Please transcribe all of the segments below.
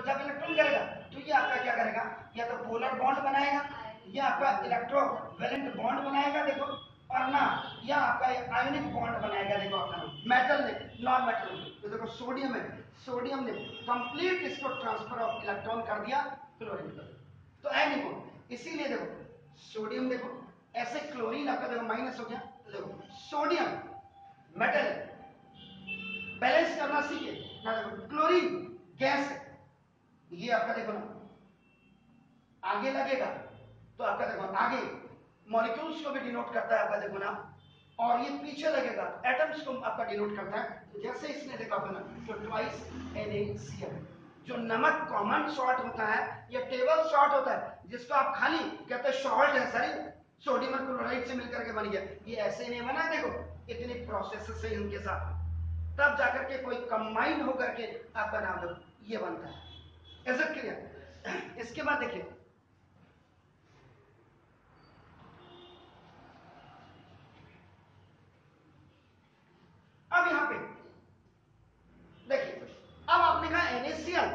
तो जब इलेक्ट्रॉन करेगा तो ये आपका क्या करेगा, या तो पोलर बॉन्ड बनाएगा या आपका इलेक्ट्रोवैलेंट बॉन्ड बनाएगा देखो, और ना या आपका आयोनिक बॉन्ड बनाएगा देखो आपका मेटल ने नॉन मेटल ने। तो देखो सोडियम है, सोडियम ने कंप्लीट इसको ट्रांसफर ऑफ इलेक्ट्रॉन कर दिया क्लोरीन पर, तो एनी बॉन्ड। इसीलिए देखो सोडियम देखो ऐसे, क्लोरीन आपका देखो माइनस हो गया, तो देखो सोडियम मेटल बैलेंस करना सीखे ना, देखो क्लोरीन गैस है, ये आपका देखो ना आगे लगेगा तो आपका देखो आगे मॉलिक्यूल्स को भी डिनोट करता है आपका देखो ना, और ये पीछे लगेगा एटम्स को आपका डिनोट करता है। जैसे इसने देखा आपका ना, तो ट्वाइस NaCl, जो नमक कॉमन सॉल्ट होता है या टेबल सॉल्ट होता है जिसको आप खाली कहते हैं सॉल्ट है सर, सोडियम और क्लोराइड से मिलकर के बन गया, ये ऐसे नहीं बना, देखो इतनी प्रोसेस है इनके साथ, तब जाकर के कोई कंबाइन होकर के आपका नाम लो ये बनता है। ऐसा क्लियर? इसके बाद देखिए अब यहां पे देखिए, अब आपने कहा NaCl,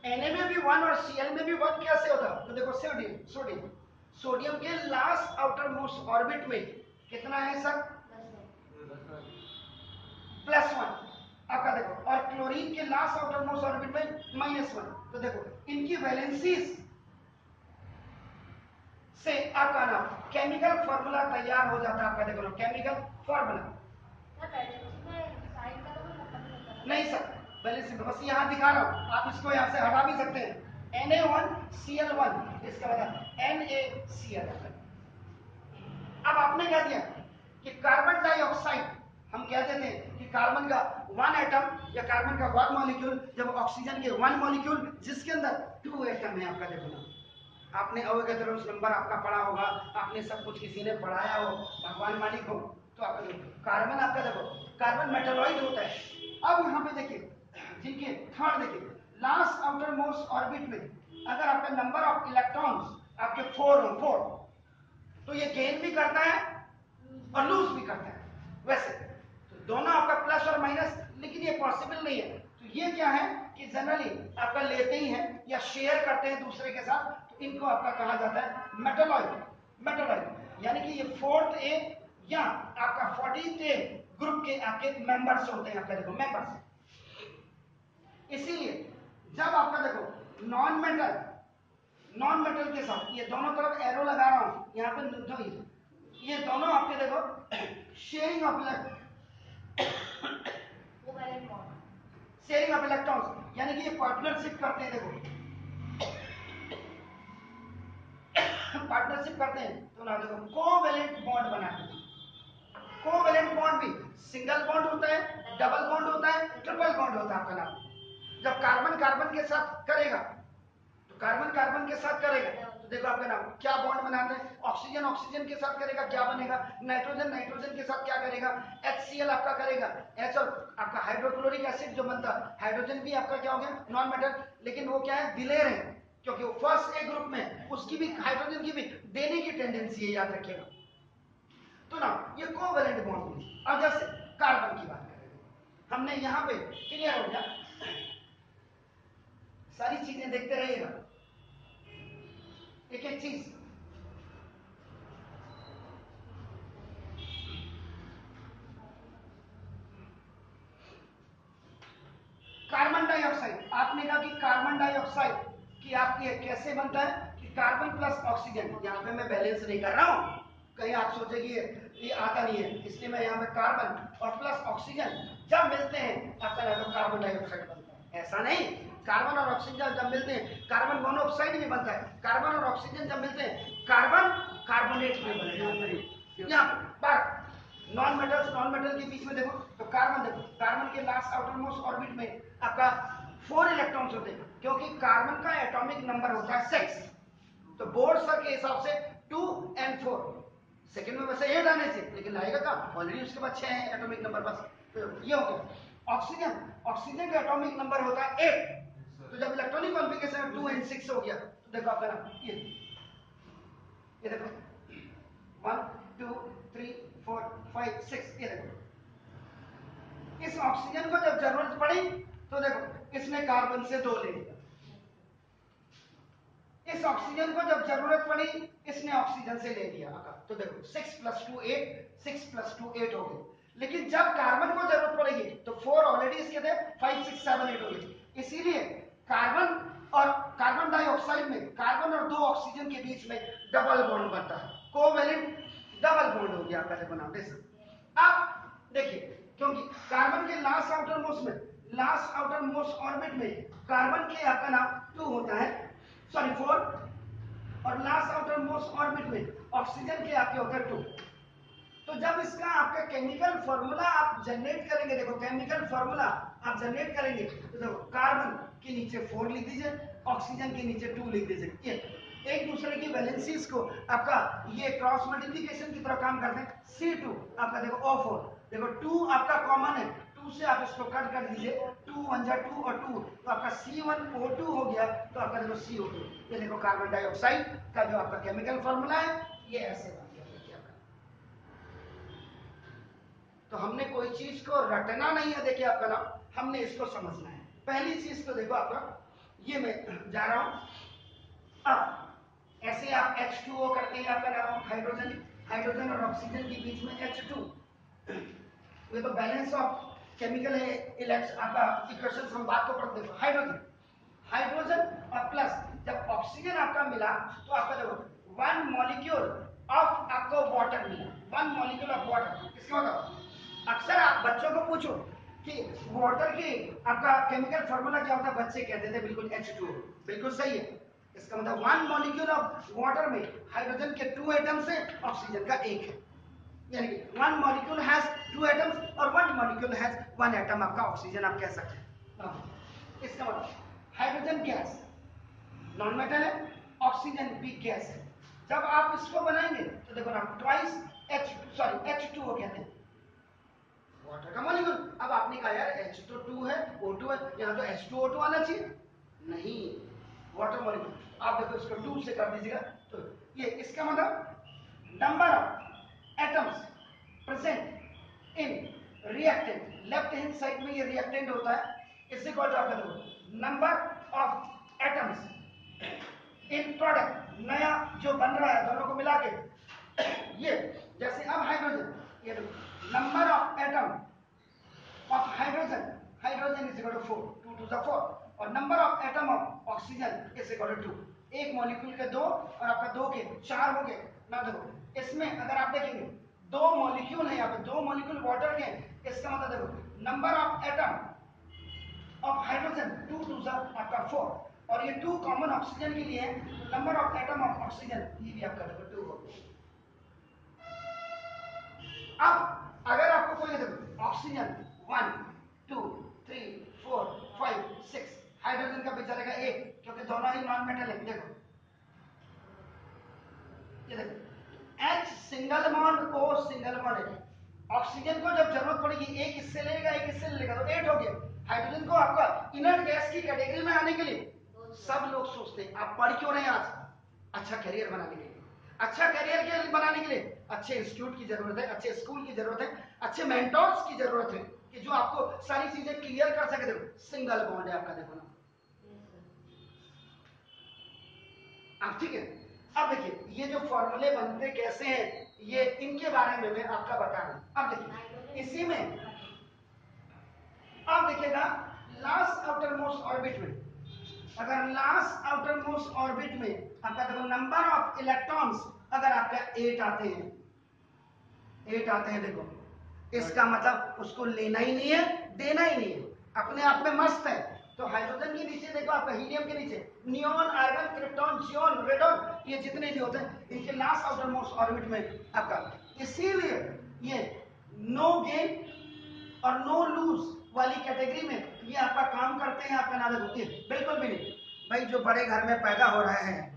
Na में भी 1 और Cl में भी 1 कैसे होता, तो देखो सोडियम सोडियम सोडियम के लास्ट आउटर मोस्ट ऑर्बिट में कितना है सर, +1 आपका देखो, और क्लोरीन के लास्ट आउटर मोस्ट ऑर्बिट में -1। तो देखो इनकी वैलेंसीज से आपका नाम केमिकल फार्मूला तैयार हो जाता है आपका देखो, केमिकल फार्मूला नहीं सर, बैलेंस बस यहाँ दिखा रहा हूँ, आप इसको यहाँ से हटा भी सकते हैं, Na1Cl1, इसका मतलब NaCl। अब आपने क्या दिया कि कार्बन डाइऑक्साइड, हम कह देते हैं कि कार्बन का 1 एटम या कार्बन का 1 मॉलिक्यूल, जब ऑक्सीजन के 1 मॉलिक्यूल जिसके अंदर 2 एटम है आपका देखो ना, आपने अवोगाद्रोस नंबर आपका पढ़ा होगा, आपने सब कुछ किसी ने पढ़ाया हो, भगवान मालिक हो, तो आपका कार्बन आपका देखो कार्बन मेटालॉइड होता है। अब यहाँ पे देखिए जिनके थर्ड देखिए लास्ट आउटर मोस्ट ऑर्बिट में अगर आपका नंबर ऑफ इलेक्ट्रॉन्स आपके 4 हो 4, तो ये गेन भी करता है और लूज भी करता है, वैसे तो दोनों आपका प्लस और माइनस, लेकिन ये पॉसिबल नहीं है। तो ये क्या है कि जनरली आपका लेते ही है या शेयर करते हैं दूसरे के साथ, तो इनको आपका कहा जाता है मेटालॉइड। मेटालॉइड यानी कि ये 4th A या आपका 40th A ग्रुप के आपके मेंबर्स होते हैं आपका देखो मेंबर्स। इसीलिए जब आपका देखो नॉन मेटल के साथ ये दोनों तरफ एरो लगा रहा हूं यहाँ पे दो, ये दोनों आपके देखो शेयरिंग ऑफ इलेक्ट्रॉन्स, यानी कि ये पार्टनरशिप करते हैं, देखो पार्टनरशिप करते हैं, तो ना देखो कोवेलेंट बॉन्ड बनाते हैं। कोवेलेंट बॉन्ड भी सिंगल बॉन्ड होता है, डबल बॉन्ड होता है, ट्रिपल बॉन्ड होता है आपका नाम। जब कार्बन कार्बन के साथ करेगा तो कार्बन कार्बन के साथ करेगा तो देखो आपका नाम क्या बॉन्ड बनाते हैं, ऑक्सीजन ऑक्सीजन के साथ करेगा क्या बनेगा, नाइट्रोजन नाइट्रोजन के साथ क्या करेगा, HCl आपका करेगा, H और आपका हाइड्रोक्लोरिक एसिड जो बनता है, हाइड्रोजन भी आपका क्या हो गया नॉन मेटल, लेकिन वो क्या है दिलेर है, क्योंकि वो फर्स्ट ए ग्रुप में उसकी भी हाइड्रोजन की भी देने की टेंडेंसी है, याद रखिएगा। तो ना ये कोवेलेंट बॉन्ड हुई। अब जैसे कार्बन की बात करें हमने यहाँ पे क्लियर हो गया, सारी चीजें देखते रहिएगा एक एक चीज। कार्बन डाइऑक्साइड, आपने कहा कि कार्बन डाइऑक्साइड कि आप ये कैसे बनता है कि कार्बन प्लस ऑक्सीजन, यहाँ पे मैं बैलेंस नहीं कर रहा हूँ, कहीं आप सोचेंगे ये आता नहीं है, इसलिए मैं यहाँ पे कार्बन और प्लस ऑक्सीजन जब मिलते हैं आपका ना तो कार्बन डाइऑक्साइड बनता है, ऐसा नहीं। कार्बन और ऑक्सीजन जब मिलते हैं कार्बन मोनोऑक्साइड भी बनता है, कार्बन और ऑक्सीजन जब मिलते हैं कार्बन कार्बोनेट भी बनेगा। यहाँ पर नॉन मेटल के बीच में देखो तो कार्बन देखो, कार्बन के लास्ट आउटर मोस्ट ऑर्बिट में आपका 4 इलेक्ट्रॉन्स होते हैं, क्योंकि कार्बन का एटॉमिक नंबर होता है 6, तो बोर्ड सर के हिसाब से 2 और 4, सेकंड में वैसे 8 आने चाहिए लेकिन लाएगा कहाँ, ऑलरेडी उसके बाद 6 है एटॉमिक नंबर बस, तो ये हो गया। ऑक्सीजन का एटॉमिक नंबर होता है 8, तो जब इलेक्ट्रॉनिक कॉन्फ़िगरेशन 2 और 6 हो गया तो देखो आपका नाम ये देखो 1 2 3 4 5 6, ये देखो इस ऑक्सीजन को जब जरूरत पड़ी तो देखो इसने कार्बन से 2 ले लिया, इस ऑक्सीजन को जब जरूरत पड़ी इसने ऑक्सीजन से ले लिया, तो देखो 6 + 2 8, 6 + 2 8 हो गए। लेकिन जब कार्बन को जरूरत पड़ेगी तो 4 ऑलरेडी इसके थे, 5 6 7 8 हो गए। इसीलिए कार्बन और कार्बन डाइऑक्साइड में कार्बन और 2 ऑक्सीजन के बीच में डबल बॉन्ड बनता है, कोवैलेंट डबल बॉन्ड हो गया आपका। देखो नाम अब देखिए, क्योंकि कार्बन के लास्ट आउटर मोस्ट ऑर्बिट में कार्बन के आपका नाम 2 होता है, सॉरी 4, और लास्ट आउटर मोस्ट ऑर्बिट में ऑक्सीजन के आपके होते हैं 2। तो जब इसका आपका केमिकल फॉर्मूला आप जनरेट करेंगे, देखो केमिकल फॉर्मूला आप जनरेट करेंगे तो देखो कार्बन के नीचे 4 लिख दीजिए, ऑक्सीजन के नीचे 2 लिख दीजिए। ये एक दूसरे की वैलेंसीज को आपका ये क्रॉस मल्टीप्लिकेशन की तरह काम करते हैं। C2 आपका देखो O4, देखो 2 आपका कॉमन है, 2 से आप इसको कट कर दीजिए, 2 1 जा 2 और 2, तो आपका C1O2 हो गया, तो आपका देखो CO2। ये देखो कार्बन डाइऑक्साइड का जो आपका केमिकल फॉर्मूला है ये ऐसे बन गया। तो हमने कोई चीज को रटना नहीं है, देखिए आपका नाम, हमने इसको समझना है। पहली चीज तो देखो आपका, ये मैं जा रहा हूं, अब ऐसे आप H2O करते हैं, आपका नाम हाइड्रोजन और ऑक्सीजन के बीच में H2, ये तो बैलेंस ऑफ केमिकल है, आपका इक्वेशंस हम बात को पढ़ते हैं। हाइड्रोजन और प्लस जब ऑक्सीजन आपका मिला तो आपका देखो 1 मॉलिक्यूल ऑफ आपको वाटर मिला, 1 मॉलिक्यूल ऑफ वाटर। इसका मतलब अक्सर आप बच्चों को पूछो कि वाटर की आपका केमिकल फॉर्मूला क्या होता है, बच्चे कहते थे बिल्कुल H2O, बिल्कुल सही है। इसका मतलब 1 मॉलिक्यूल ऑफ वाटर में हाइड्रोजन के 2 एटम्स है, ऑक्सीजन का 1 है, यानी कि 1 मॉलिक्यूल हैज 2 एटम्स और 1 मॉलिक्यूल हैज 1 एटम आपका ऑक्सीजन आप कह सकते हैं। इसका मतलब हाइड्रोजन गैस नॉन मेटल है, ऑक्सीजन भी गैस है। जब आप इसको बनाएंगे तो देखो ना ट्वाइस H2O कहते हैं, वाटर का मॉलिक्यूल। अब आपने कहा यार H तो 2 है, O2 है, यहाँ तो H2O2 आना चाहिए, नहीं, वाटर मॉलिक्यूल। आप देखो इसको 2 से कर दीजिएगा, तो ये इसका मतलब number of atoms present in reactant, left hand side में ये रिएक्टेंट होता है, इस इक्वल टू आपका देखो number of atoms in product, नया जो बन रहा है दोनों को मिला के, ये जैसे अब हाइड्रोजन, ये number of atom of hydrogen is equal to 4, 2 to the 4, और number of atom of oxygen is equal to 2। एक मॉलिक्यूल के 2 और आपका 2 के 4 हो गए ना। देखो इसमें अगर आप देखेंगे 2 मॉलिक्यूल है, यहाँ पे 2 मॉलिक्यूल वाटर के, इसका मतलब देखो number of atom of hydrogen 2 to the आपका 4, और ये 2 कॉमन ऑक्सीजन के लिए है, number of atom of oxygen ये भी आपका देखो 2 हो गया। अब अगर आपको कोई देखो ऑक्सीजन 1 2 3 4 5 6, हाइड्रोजन का भी चलेगा 1, क्योंकि दोनों ही नॉन मेटल है। देखो ये देखो H single bond, O single bond है। ऑक्सीजन को जब जरूरत पड़ेगी एक इससे लेगा एक इससे लेगा, तो 8 हो गया। हाइड्रोजन को आपका इनर्ट गैस की कैटेगरी में आने के लिए सब लोग सोचते हैं आप पढ़ क्यों रहे हैं आज, अच्छा करियर बनाने के लिए। अच्छा करियर के बनाने के लिए अच्छे इंस्टीट्यूट की जरूरत है, अच्छे स्कूल की जरूरत है, अच्छे मेंटोर्स की जरूरत है कि जो आपको सारी चीजें क्लियर कर सके। देखो सिंगल बॉन्ड है आपका, देखो ना आप, ठीक है। अब देखिए ये जो फॉर्मूले बनते कैसे हैं, ये इनके बारे में मैं आपका बता रहा हूं। अब देखिए इसी में अब देखिएगा लास्ट आउटर मोस्ट ऑर्बिट में, अगर लास्ट आउटर मोस्ट ऑर्बिट में आपका देखो नंबर ऑफ इलेक्ट्रॉन्स अगर आपका 8 आते हैं, 8 आते हैं, देखो इसका मतलब उसको लेना ही नहीं है, देना ही नहीं है, अपने आप में मस्त है। तो हाइड्रोजन के नीचे देखो आपका हीलियम के नीचे neon, argon, krypton, xenon, radon, ये जितने भी होते हैं इनके लास्ट आउटर मोस्ट ऑर्बिट में आपका, इसीलिए ये नो गेन और नो लूज वाली कैटेगरी में ये आपका काम करते हैं। आपका नाम होती है बिल्कुल भी नहीं भाई, जो बड़े घर में पैदा हो रहे हैं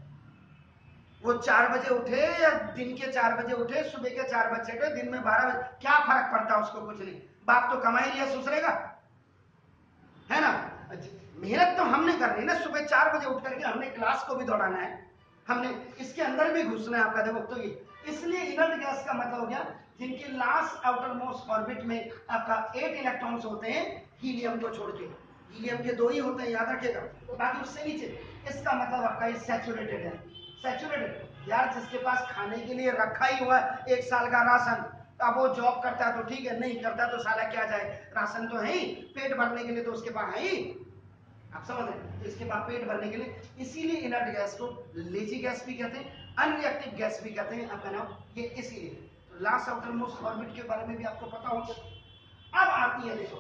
वो 4 बजे उठे या दिन के 4 बजे उठे, सुबह के 4 बजे उठे, दिन में 12 बजे, क्या फर्क पड़ता है उसको, कुछ नहीं। बाप तो कमाई लिया सुसरेगा, है ना। मेहनत तो हमने करनी है ना, सुबह 4 बजे उठ करके हमने क्लास को भी दौड़ाना है, हमने इसके अंदर भी घुसना है आपका। देखो तो ये इसलिए इनर्ट गैस का मतलब हो गया जिनके लास्ट आउटर मोस्ट ऑर्बिट में आपका 8 इलेक्ट्रॉन्स होते हैं हीलियम को छोड़ के। हीलियम के दो ही होते हैं, याद रखिएगा। बाकी उससे नीचे इसका मतलब आपका ये सैचुरेटेड है। सैचुरेटेड यार, जिसके पास खाने के लिए रखा ही हुआ है 1 साल का राशन, अब वो जॉब करता है तो ठीक है, नहीं करता तो साला क्या जाए, राशन तो है ही, पेट भरने के लिए तो उसके पास है ही, आप समझ रहे हैं, तो इसके पास पेट भरने के लिए, इसीलिए इनर्ट गैस को लेजी गैस भी कहते हैं, अनरिएक्टिव गैस भी कहते हैं, आपका नाम ये इसीलिए। तो लास्ट आउटर मोस्ट ऑर्बिट के बारे में भी आपको पता होगा। अब आती है, देखो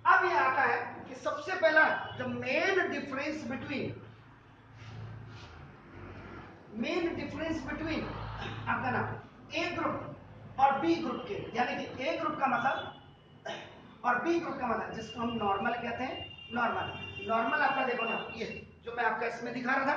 अब ये आता है कि सबसे पहला द मेन डिफरेंस बिटवीन आपका नाम ए ग्रुप और बी ग्रुप के, यानी कि ए ग्रुप का मतलब और बी ग्रुप का मतलब, जिसको हम नॉर्मल कहते हैं। नॉर्मल आपका देखो ना, ये जो मैं आपका इसमें दिखा रहा था,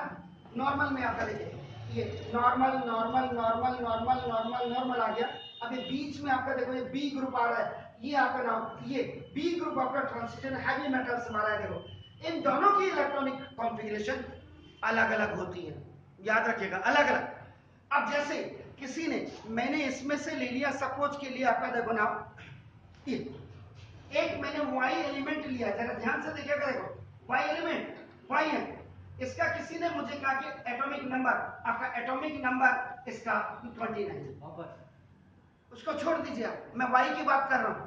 नॉर्मल में आपका देखिए ये normal normal normal normal normal normal आ गया। अभी बीच में आपका देखो ये बी ग्रुप आ रहा है, ये आपका नाम ये बी ग्रुप आपका ट्रांजिशन हैवी मेटल से हमारा है। देखो इन दोनों की इलेक्ट्रॉनिक कॉन्फ़िगरेशन अलग अलग होती है, याद रखिएगा, अलग अलग। अब जैसे किसी ने, मैंने इसमें से ले लिया सपोज के लिए आपका देखो ना, एक मैंने वाई एलिमेंट लिया, जरा ध्यान से देखिएगा, देखो वाई एलिमेंट वाई है, इसका किसी ने मुझे कहा कि एटॉमिक नंबर, आपका एटॉमिक नंबर इसका 29, उसको छोड़ दीजिए आप, मैं वाई की बात कर रहा हूं।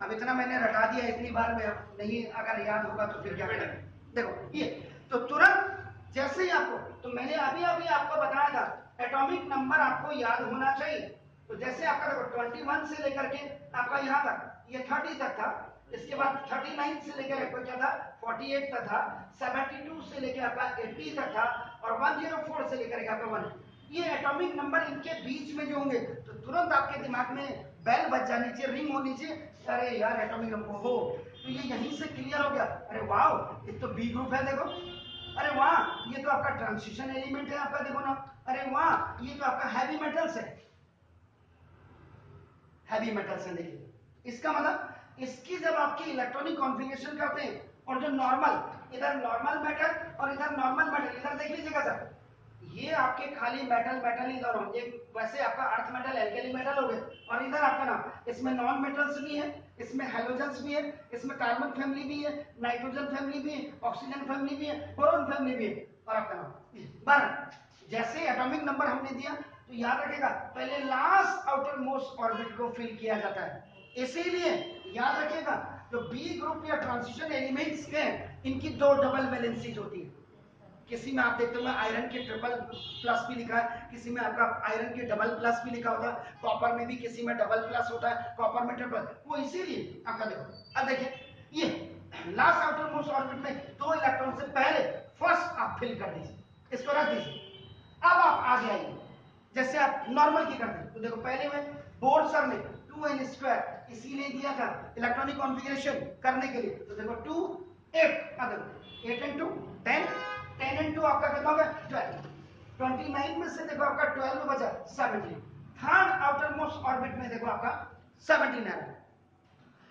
अब इतना मैंने रटा दिया इतनी बार में, नहीं अगर याद होगा तो फिर क्या करें। देखो ये तो तुरंत जैसे ही आपको, तो मैंने अभी अभी आपको बताया था एटॉमिक नंबर आपको याद होना चाहिए। तो जैसे आपका देखो 21 से लेकर के आपका यहाँ तक ये 30 तक था, इसके बाद 39 से लेकर आपका क्या था 48 तक था, 72 से लेकर आपका 80 तक था, और 104 से लेकर आपका 1, ये एटॉमिक नंबर इनके बीच में जो होंगे तो तुरंत आपके दिमाग में बेल बज जानी चाहिए, रिंग होनी चाहिए, अरे यार एटॉमिक नंबर हो, तो ये यहीं से क्लियर हो गया। अरे वाह, ये तो बी ग्रुप है, देखो, अरे वाह ये तो आपका ट्रांजिशन एलिमेंट है आपका, देखो ना, अरे वाह ये तो आपका हैवी मेटल्स है, हैवी मेटल्स है। देखिए इसका मतलब इसकी जब आपकी इलेक्ट्रॉनिक कॉन्फ़िगरेशन करते हैं, और जो नॉर्मल, इधर नॉर्मल मेटल और इधर नॉर्मल मेटल, इधर देख लीजिएगा सर, ये आपके खाली मेटल मेटल ही दोनों, एक वैसे आपका अर्थ मेटल एल्केली मेटल हो गए, और इधर आपका ना इसमें नॉन मेटल्स भी है, इसमें हेलोजेंस भी है, इसमें कार्बन फैमिली भी है, नाइट्रोजन फैमिली भी है, ऑक्सीजन फैमिली भी है, बोरॉन फैमिली भी है, और आपका नाम 12। जैसे एटॉमिक नंबर हमने दिया तो याद रखेगा पहले लास्ट आउटर मोस्ट ऑर्बिट को फिल किया जाता है, इसीलिए याद रखिएगा जो बी ग्रुप या ट्रांजिशन एलिमेंट्स के इनकी दो डबल वैलेंसीज होती है। किसी में आप देखते हो आयरन के ट्रिपल प्लस भी लिखा है, किसी में आपका आयरन के डबल प्लस भी लिखा होता है, कॉपर में भी किसी में डबल प्लस होता है, कॉपर में ट्रिपल, वो इसीलिए आपका देखो। अब देखिए ये लास्ट आउटर मोस्ट ऑर्बिट में दो इलेक्ट्रॉन से पहले फर्स्ट आप फिल कर दीजिए, इसको रख दीजिए। अब आप आगे आइए, जैसे आप नॉर्मल की करते हैं तो देखो पहले में बोर सर ने 2n² इसीलिए दिया था इलेक्ट्रॉनिक कॉन्फ़िगरेशन करने के लिए, तो देखो 2 8, अब देखो 8 into 10, 10 into आपका कितना होगा 12, 29 में से देखो आपका 12 बचा 17, थर्ड आउटर मोस्ट ऑर्बिट में देखो आपका 17 है।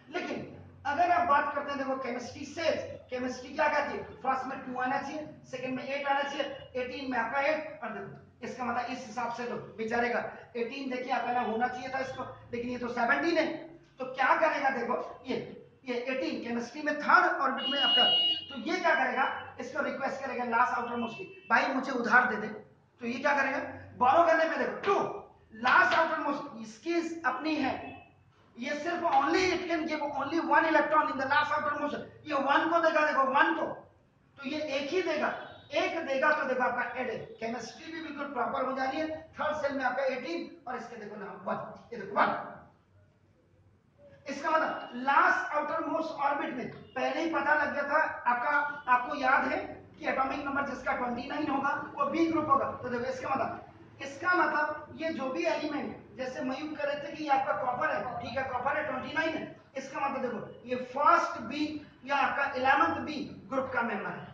लेकिन अगर आप बात करते हैं, देखो केमिस्ट्री से, केमिस्ट्री क्या कहती है, फर्स्ट में 2 आना चाहिए, सेकंड में 8 आना चाहिए, 18 में आपका 8, और देखो इसका मतलब इस हिसाब से तो बेचारेगा 18 देखिए आपका ना होना चाहिए था इसको, लेकिन ये तो 17 है, तो क्या करेगा देखो ये 18 केमिस्ट्री में थर्ड ऑर्बिट में आपका, तो ये क्या करेगा, इसको रिक्वेस्ट करेगा लास्ट आउटर मोस्ट की, भाई मुझे उधार दे दे, तो ये क्या करेगा बोरो करने पे देखो 2 लास्ट आउटर मोस्ट इसकी अपनी है, ये सिर्फ only it can give only 1 electron in the last outer most, ये 1 को देगा, देखो 1 को, तो ये एक ही देगा, एक देगा तो देखो आपका एड, केमिस्ट्री भी बिल्कुल प्रॉपर हो जा रही है, थर्ड सेल में आपका 18 और इसके देखो ना 1, ये देखो 1, इसका मतलब लास्ट आउटर मोस्ट ऑर्बिट में पहले ही पता लग गया था आपका, आपको याद है कि एटॉमिक नंबर जिसका 29 होगा वो बी ग्रुप होगा, तो देखो इसका मतलब ये जो भी एलिमेंट, जैसे मयूर कह रहे थे कि ये आपका कॉपर है, ठीक है कॉपर है 29 है, इसका मतलब देखो ये फर्स्ट बी या आपका 11th बी ग्रुप का मेंबर है।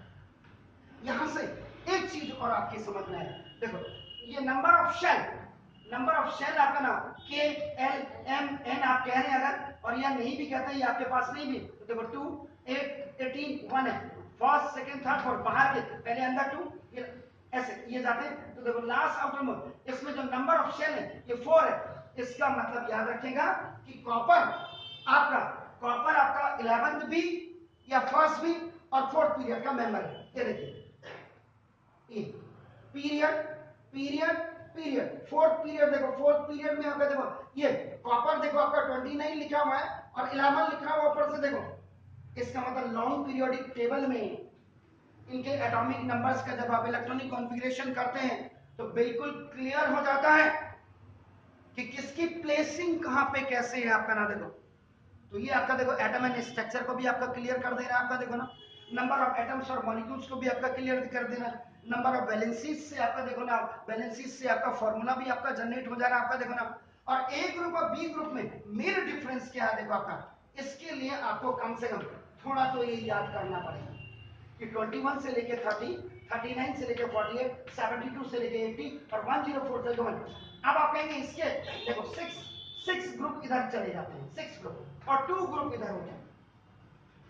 यहां से एक चीज और आपकी समझ में आए, देखो ये नंबर ऑफ शेल आपका नाम के एल एम एन आप कह रहे हैं अगर, और यह नहीं भी कहते हैं, ये आपके पास नहीं भी, तो देखो 2 8 18 1 है, फर्स्ट सेकंड थर्ड फोर्थ, बाहर के पहले अंदर 2 ऐसे ये जाते हैं, तो देखो लास्ट आउटर मोस्ट इसमें जो नंबर ऑफ शेल है ये 4 है, इसका मतलब याद रखेगा कि कॉपर आपका कॉपर आपका 11th बी या फर्स्ट बी और 4th पीरियड का मेंबर है। ये देखिए period period period 4th period देखो 4th पीरियड में आपका देखो ये कॉपर देखो आपका 29 लिखा हुआ है और 11 लिखा हुआ ऊपर से देखो, इसका मतलब लॉन्ग पीरियोडिक टेबल में इनके एटॉमिक नंबर्स का जब आप इलेक्ट्रॉनिक कॉन्फ़िगरेशन करते हैं तो बिल्कुल क्लियर हो जाता है कि किसकी प्लेसिंग कहां पे कैसे है आपका ना। देखो तो ये आपका देखो एटम एंड स्ट्रक्चर को भी आपका क्लियर कर दे रहा है आपका, देखो ना नंबर ऑफ एटम्स और मॉलिक्यूल्स को भी आपका क्लियर कर दे रहा है, नंबर ऑफ वैलेंसीज से आपका देखो ना, वैलेंसीज से आपका फार्मूला भी आपका जनरेट हो जा रहा है आपका, देखो ना। और ए ग्रुप और बी ग्रुप में मेन डिफरेंस क्या है देखो आपका, इसके लिए आपको कम से कम थोड़ा तो ये याद करना पड़ेगा कि 21 से लेके 30, 39 से लेके 48, 72 से लेके 80 और 104 से 1। अब आप कहेंगे इसके देखो 6 ग्रुप इधर चले जाते हैं, 6 ग्रुप और 2 ग्रुप इधर होते हैं।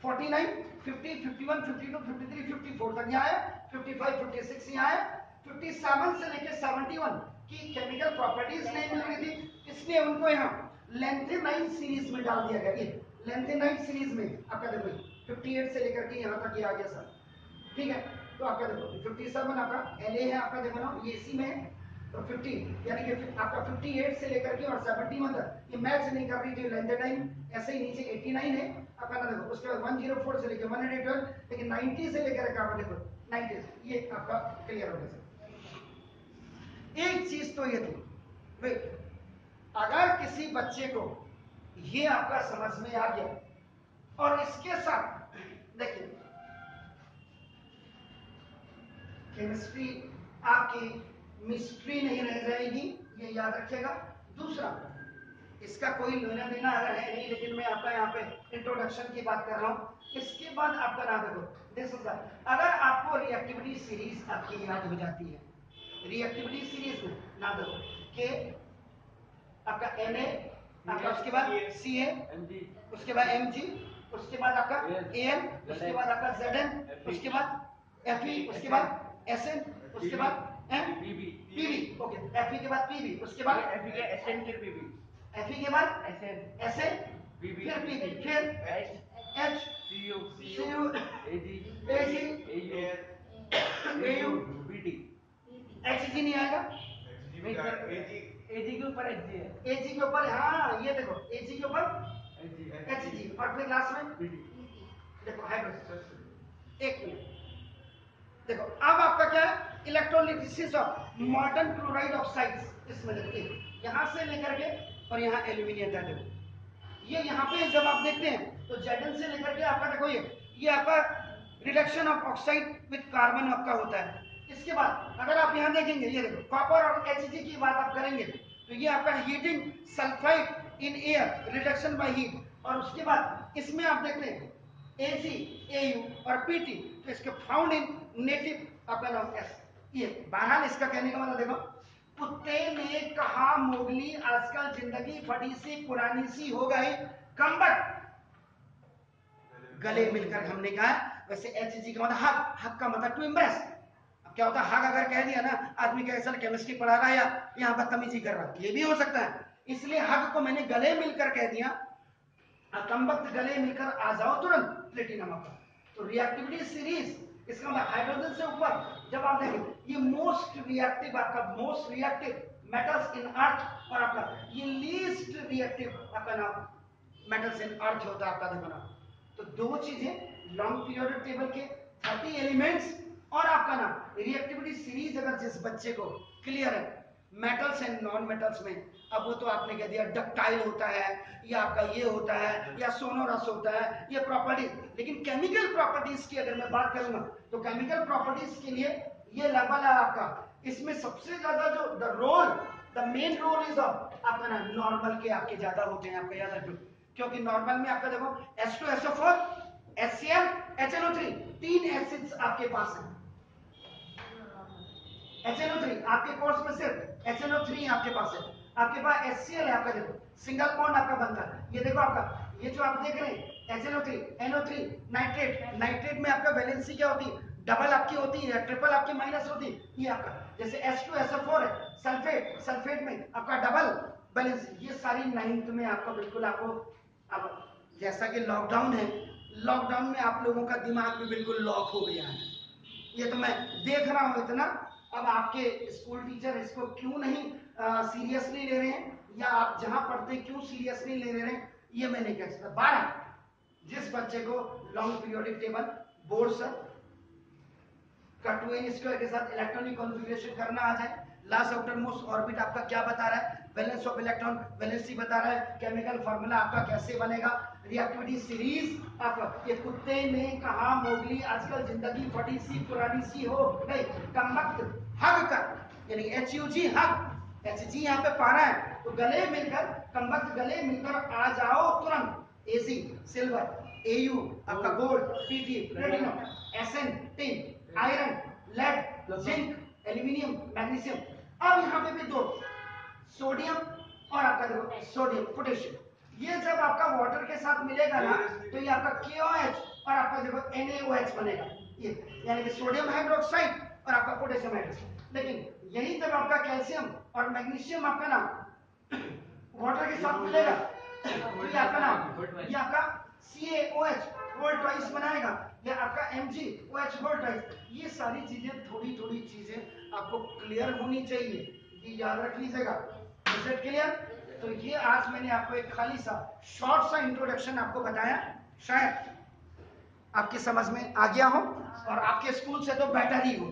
49, 50, 51, 52, 53, 54 तक यहाँ है, 55, 56 यहाँ है, 57 से लेके 71 की केमिकल प्रॉपर्टीज नहीं मिल रही थी, इसलिए उनको यहाँ लेंथेनाइड सीरीज में डाल दिया गया। ये लेंथेनाइड सीरीज में आपका देखो 58 से लेकर के यहाँ तक ये आ गया सर, ठीक है। तो आपका देखो 57 आपका LA है आपका, देखो ना ये इसी में है, तो 50 यानी कि आपका 58 से लेकर के और 71 तक ये मैच नहीं कर रही थी लेंथेनाइड, ऐसे ही नीचे 89 है आपका ना। देखो उसके बाद 104 से लेकर 112, लेकिन 90 से लेकर के आपका देखो 90 ये आपका क्लियर हो गया। एक चीज तो ये थी भाई, अगर किसी बच्चे को ये आपका समझ में आ गया और इसके साथ देखिए केमिस्ट्री आपकी मिस्ट्री नहीं रह जाएगी, ये याद रखिएगा। दूसरा इसका कोई लेना देना अगर है नहीं, लेकिन मैं आपका यहाँ पे इंट्रोडक्शन की बात कर रहा हूँ। इसके बाद आपका ना देखो दिस इज अगर आपको रिएक्टिविटी सीरीज आपकी याद हो जाती है, रिएक्टिविटी सीरीज में ना देखो के आपका Na आपका, उसके बाद Ca, उसके बाद Mg, उसके बाद आपका An, उसके बाद आपका Zn, उसके बाद Fe, उसके बाद Sn, उसके बाद Pb, ओके Fe के बाद Pb, उसके बाद Fe के Sn फिर Pb, Fe के बाद Sn फिर Pb फिर H Cu Ag Au Bd, Hg नहीं आएगा, Ag के ऊपर Hg है, Ag के ऊपर, हाँ ये देखो Ag के ऊपर Hg और फिर लास्ट में देखो हाइड्रोजन। एक मिनट देखो अब आपका क्या है, electrolysis of modern chloride oxides, इसमें देखिए यहाँ से लेकर के और यहाँ एल्यूमिनियम था। देखो ये यहाँ पे जब आप देखते हैं तो Zn से लेकर के आपका देखो ये आपका reduction of oxide with carbon आपका होता है। इसके बाद अगर आप यहाँ देखेंगे ये देखो कॉपर और Hg की बात आप करेंगे तो ये आपका heating sulphide in air reduction by heat, और उसके बाद इसमें आप देखते हैं Ag, Au और Pt, तो इसके फाउंड इन नेटिव आपका नाम S। ये बहरहाल इसका कहने का मतलब देखो, कुत्ते ने कहा मोगली आजकल जिंदगी फटी सी पुरानी सी हो गई कमबख्त, गले मिलकर हमने कहा। वैसे Hg का मतलब हक, हक का मतलब टू इम्प्रेस। अब क्या होता है हक अगर कह दिया ना आदमी कैसा केमिस्ट्री पढ़ा रहा है या यहाँ बदतमीजी कर रहा है, ये भी हो सकता है, इसलिए हक को मैंने गले मिलकर कह दिया, कमबख्त गले मिलकर आ जाओ तुरंत प्लेटिनम आपका। तो रिएक्टिविटी सीरीज इसका मतलब हाइड्रोजन से ऊपर जब आप देखें ये मोस्ट रिएक्टिव आपका, मोस्ट रिएक्टिव मेटल्स इन अर्थ, और आपका ये लीस्ट रिएक्टिव आपका नाम मेटल्स इन अर्थ होता है आपका, देखो ना। तो दो चीजें लॉन्ग पीरियोडिक टेबल के 30 एलिमेंट्स और आपका ना रिएक्टिविटी सीरीज अगर जिस बच्चे को क्लियर है मेटल्स एंड नॉन मेटल्स में, अब वो तो आपने कह दिया डक्टाइल होता है या आपका ये होता है या सोनोरस होता है, ये प्रॉपर्टी। लेकिन केमिकल प्रॉपर्टीज की अगर मैं बात करूंगा तो केमिकल प्रॉपर्टीज के लिए ये लेवल है आपका, इसमें सबसे ज्यादा जो the main role is of आपका ना नॉर्मल के आपके ज्यादा होते हैं आपका, याद रखो। क्योंकि नॉर्मल में आपका देखो H2SO4 HCl HNO3 तीन एसिड्स आपके पास है। HNO3 आपके कोर्स में सिर्फ HNO3 आपके पास है, आपके पास HCl है आपका, देखो सिंगल बॉन्ड आपका बनता है। ये देखो आपका ये जो आप देख रहे हैं HNO3 NO3 नाइट्रेट, नाइट्रेट में आपका वैलेंसी क्या होती है, डबल आपकी होती है, ट्रिपल आपकी माइनस होती है। ये आपका जैसे H2SO4 है सल्फेट, सल्फेट में आपका डबल वैलेंसी। ये सारी 9th में आपका बिल्कुल आपको अब जैसा कि लॉकडाउन है, लॉकडाउन में आप लोगों का दिमाग भी बिल्कुल लॉक हो गया है। ये तो मैं देख रहा हूं इतना। अब आपके स्कूल टीचर इसको क्यों नहीं सीरियसली ले रहे हैं, या आप जहां पढ़ते क्यों सीरियसली ले रहे हैं, ये मैं नहीं कह सकता। 12 जिस बच्चे को long periodic table board sir का 2n स्क्वायर के साथ इलेक्ट्रॉनिक कॉन्फ़िगरेशन करना आ जाए, लास्ट आउटर मोस्ट ऑर्बिट आपका क्या बता रहा है, वैलेंस ऑफ इलेक्ट्रॉन, वैलेंसी बता रहा है, केमिकल फार्मूला आपका कैसे बनेगा, रिएक्टिविटी सीरीज आपका। ये कुत्ते ने कहा मोगली आजकल जिंदगी बड़ी सी पुरानी सी हो गई, कम वक्त हग कर, यानी HUG हग, HG यहाँ पे पा रहा है, तो गले मिलकर कम वक्त गले मिलकर आ जाओ तुरंत। AC सिल्वर, AU आपका gold, PT platinum, SN tin, iron, lead, zinc, aluminium, magnesium. अब यहाँ पे भी दो, सोडियम और आपका देखो सोडियम पोटेशियम। ये जब आपका वाटर के साथ मिलेगा ना, तो ये आपका KOH और आपका देखो NaOH बनेगा, ये यानी कि सोडियम हाइड्रोक्साइड और आपका पोटेशियम हाइड्रोक्साइड। लेकिन यही जब आपका कैल्शियम और मैग्नीशियम आपका ना वाटर के साथ मिलेगा, तो ये आपका ना ये आपका CaOH होल ट्वाइस बनाएगा, या आपका MgOH होल ट्वाइस। ये सारी चीजें थोड़ी थोड़ी चीजें आपको क्लियर होनी चाहिए, ये याद रख लीजिएगा। Is it clear? तो ये आज मैंने आपको एक खाली सा शॉर्ट सा इंट्रोडक्शन आपको बताया, शायद आपकी समझ में आ गया हो और आपके स्कूल से तो बेटर ही हो।